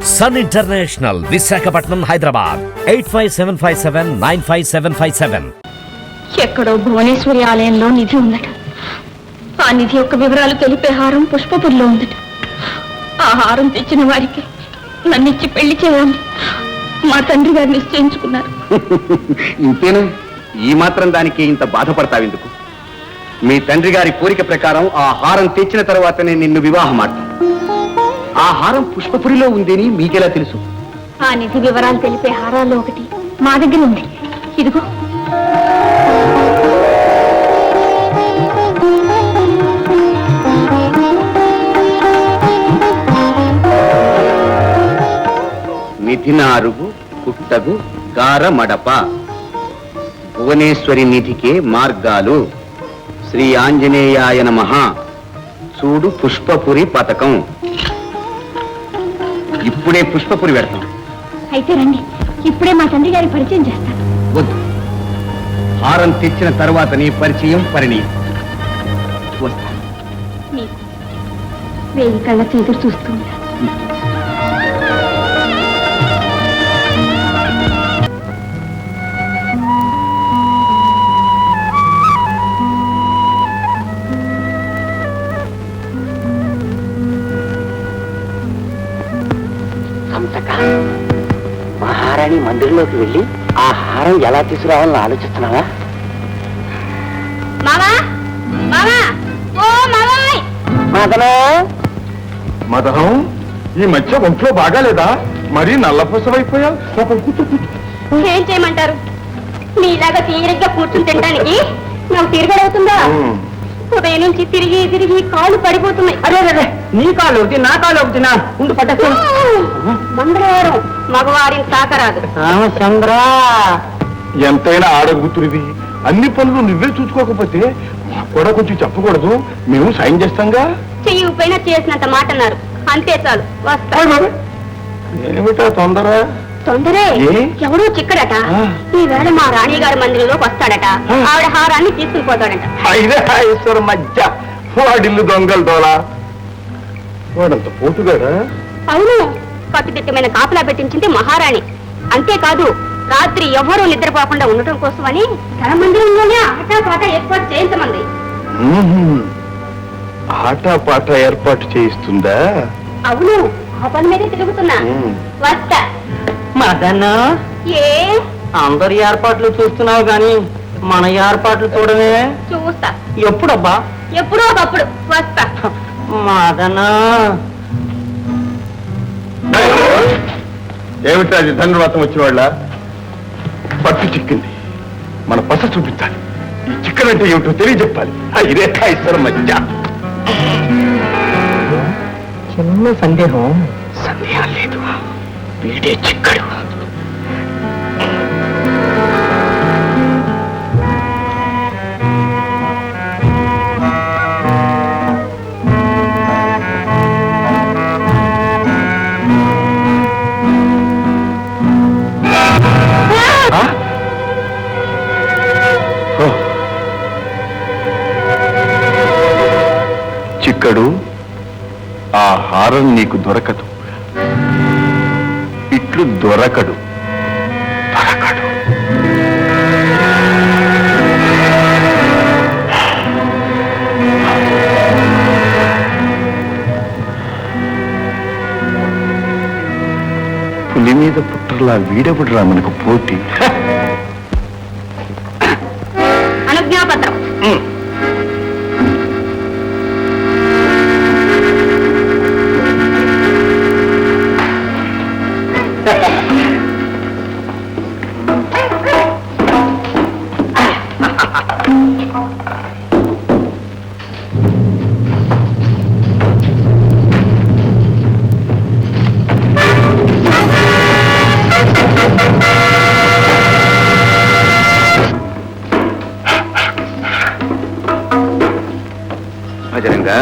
Sun international, Visakhapatnam, Hyderabad. 8575795757. ఎక్కడో భువనేశ్వరి ఆలయంలో నిధి ఉందట. ఆ నిధి యొక్క వివరాలు తెలిపే హారం పుష్పపురిలో ఉందట. ఆ హారం తెచ్చిన వారికి నన్నిచ్చి పెళ్లి చేయాలని మా తండ్రి గారు నిశ్చయించుకున్నారు. ఇంతేనా? ఈ మాత్రం దానికి ఇంత బాధపడతావెందుకు? మీ తండ్రి గారి కోరిక ప్రకారం ఆ హారం తెచ్చిన తర్వాతనే నిన్ను వివాహం ఆడతాం. ఆ హారం పుష్పపురిలో ఉందని మీకెలా తెలుసు? ఆ నిధి వివరాలు తెలిపే హారాల్లో ఒకటి మా దగ్గర ఉంది. ఇదిగో. నిధినారుగు కుట్టగు గార మడప, భువనేశ్వరి నిధికే మార్గాలు, శ్రీ ఆంజనేయాయ నమః, చూడు పుష్పపురి పథకం. ఇప్పుడే పుష్పపురి పెడతాం. అయితే రండి, ఇప్పుడే మా తండ్రి గారి పరిచయం చేస్తాను. వద్దు, హారం తెచ్చిన తర్వాత నీ పరిచయం పరిణయం. వస్తా. మీకు వేయి కళ్ళ ఎదురు చూస్తుంది. మహారాణి మందిరంలోకి వెళ్ళి ఆ హారం ఎలా తీసుకురావాలని ఆలోచిస్తున్నావా? మదనం, ఈ మధ్య ఒంట్లో బాగాలేదా? మరీ నల్లపూసవైపోయా? ఏం చేయమంటారు? మీలాగా తీరిగ్గా కూర్చుని తినడానికి నాకు తిరగడవుతుందా? ఉదయం నుంచి తిరిగి తిరిగి కాళ్ళు పడిపోతున్నాయి. అరే, నీ కాళ్ళు ఒకటి, నా కాళ్ళు ఒకటి. నా ఉండు పట్టకు. మంగళవారం మగవారిని తాకరాదు. రామచంద్ర, ఎంతైనా ఆడగుతురివి. అన్ని పనులు నువ్వే చూసుకోకపోతే మాకు కూడా కొంచెం చెప్పకూడదు? మేము సాయం చేస్తాంగా. చెయ్యి పైన చేసినంత మాట అన్నారు, అంతే చాలు. వస్తా. ఏమిటా తొందర? తొందరే? ఎవడో చిక్కడట. ఈవేళ మా రాణి గారి మందిరంలోకి వస్తాడట. ఆవిడ హారాన్ని తీసుకుని పోతాడట. ఈశ్వర మధ్య వాడిల్లు దొంగలు దోలా. వాడంత పోటుగాడా? అవును, కట్టుదిట్టమైన కాపలా పెట్టించింది మహారాణి. అంతేకాదు, రాత్రి ఎవరూ నిద్రపోకుండా ఉండటం కోసమని తన మందిరంలోనే ఆటపాట ఏర్పాటు చేయించమంది. ఆటపాట ఏర్పాటు చేయిస్తుందా? అవును, ఆ పని మీదే తిరుగుతున్నా. వస్తా. మదన్న, ఏ అందరి ఏర్పాట్లు చూస్తున్నావు గాని మన ఏర్పాట్లు చూడమే. చూస్తా. ఎప్పుడబ్బా? ఎప్పుడో ఒకప్పుడు. వస్తా. మదన్న, ఏమిటి అది? ధనుర్వాతం వచ్చేవాళ్ళ పట్టు చిక్కింది. మన పస చూపించాలి. ఈ చిక్కనంటే ఏమిటో తెలియజెప్పాలి. ఇదే ఈశ్వర మధ్య. చిన్న సందేహం లేదు. వీడే చిక్కడు. చిక్కడు, ఆ హారం నీకు దొరకదు. ఇట్లు దొరకడు. పులి మీద పుట్టర్లా వీడెవడురా మనకు పోటీ? అనుజ్ఞాపత్రం. భజరంగా,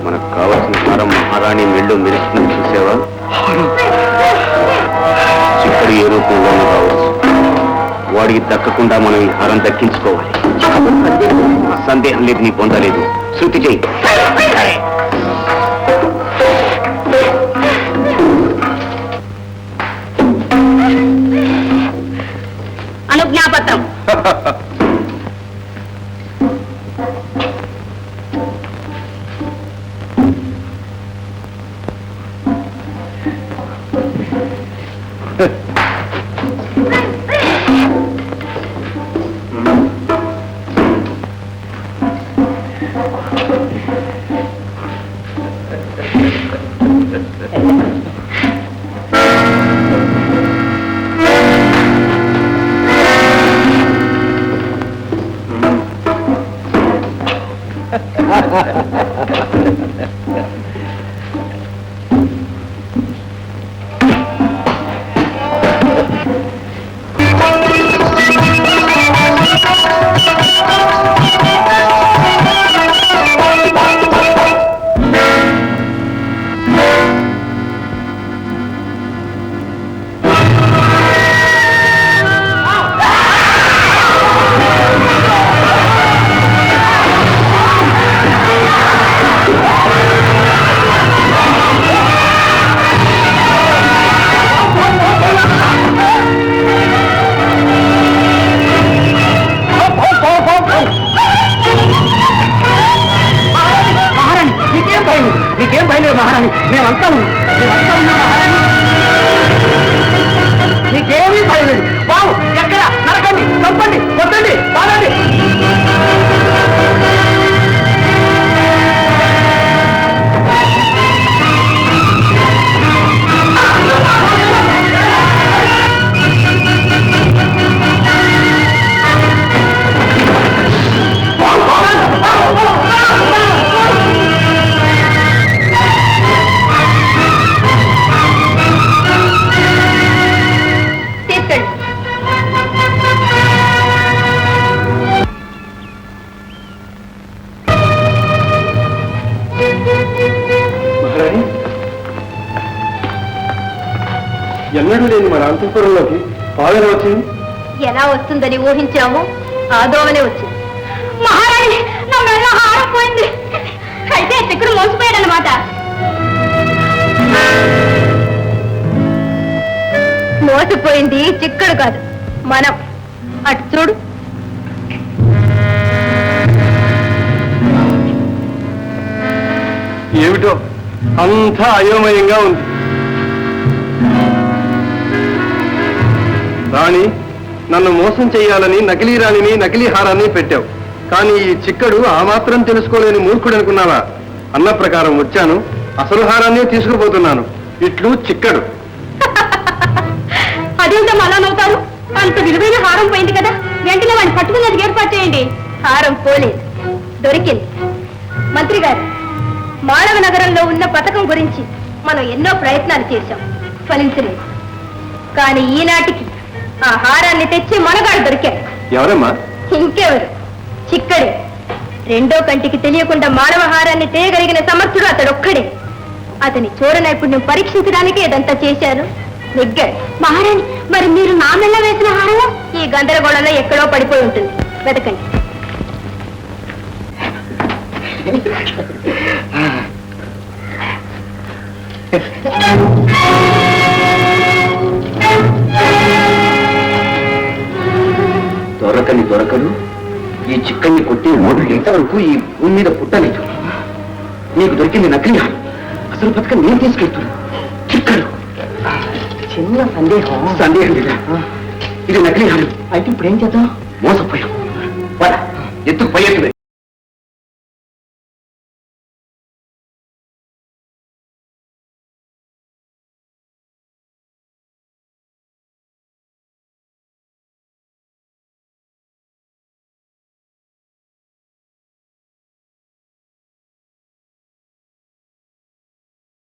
మనకు కావలసిన హారం మహారాణి మెళ్ళు మెరుస్తుంది. చూసావా? చిక్కడు ఏ రూపంలోనూ కావచ్చు. వాడికి దక్కకుండా మనం ఈ హారం దక్కించుకోవాలి. సందేహం లేదు, నీ పొందలేదు. శృతి చెయ్యి. నీకేం భయం లేదు మహారాణి, మేమంతా ఉన్నాం. నీకేమీ భయం లేదు. బావు ఎక్కడ నరకండి, చంపండి, కొట్టండి, బాగండి. ఎన్నడూ లేని మన అంతఃపురంలోకి పాలన వచ్చింది. ఎలా వస్తుందని ఊహించాము, ఆ దోవనే వచ్చింది. మహారాణి, నా మెల్ల హారం పోయింది. అయితే చిక్కుడు మోసపోయాడనమాట. మోసపోయింది చిక్కుడు కాదు, మనం. అటు చూడు. ఏమిటో అంతా అయోమయంగా ఉంది. రాణి, నన్ను మోసం చేయాలని నకిలీ రాణిని, నకిలీ హారాన్ని పెట్టావు. కానీ ఈ చిక్కడు ఆ మాత్రం తెలుసుకోలేని మూర్ఖుడు అనుకున్నావా? అన్న ప్రకారం వచ్చాను, అసలు హారాన్ని తీసుకుపోతున్నాను. ఇట్లు చిక్కడు. అదేంటో అలా నవ్వుతారు? అంత విలువైన హారం పోయింది కదా, వెంటనే వాడిని పట్టుకునేందుకు ఏర్పాటు చేయండి. హారం పోలేదు, దొరికింది. మంత్రి గారు, మానవ నగరంలో ఉన్న పథకం గురించి మనం ఎన్నో ప్రయత్నాలు చేశాం, ఫలించలేదు. కానీ ఈనాటికి ఆ హారాన్ని తెచ్చి మనగాడు దొరికాడు. ఎవరమ్మా? ఇంకెవరు, చిక్కడే. రెండో కంటికి తెలియకుండా మానవ హారాన్ని తేయగలిగిన సమర్థుడు అతడొక్కడే. అతని చోర నైపుణ్యం పరీక్షించడానికి ఇదంతా చేశారు. నెగ్గాడు. మహారాణి, మరి మీరు నా మెల్ల వేసిన హారం ఈ గందరగోళంలో ఎక్కడో పడిపోయి ఉంటుంది, వెతకండి. దొరకడు. ఈ చిక్కని కొట్టి ఓటు ఎంతవరకు ఈ భూమి మీద పుట్టలేదు. నీకు దొరికింది నకిలీ హారం, అసలు పథకం నేను తీసుకెళ్తున్నా. చిక్కడు. చిన్న సందేహం లేదా? ఇది నకిలీ హారం. అయితే ఇప్పుడు ఏం చేద్దాం? మోసపోయాం. ఎత్తుకు పై ఎత్తువే.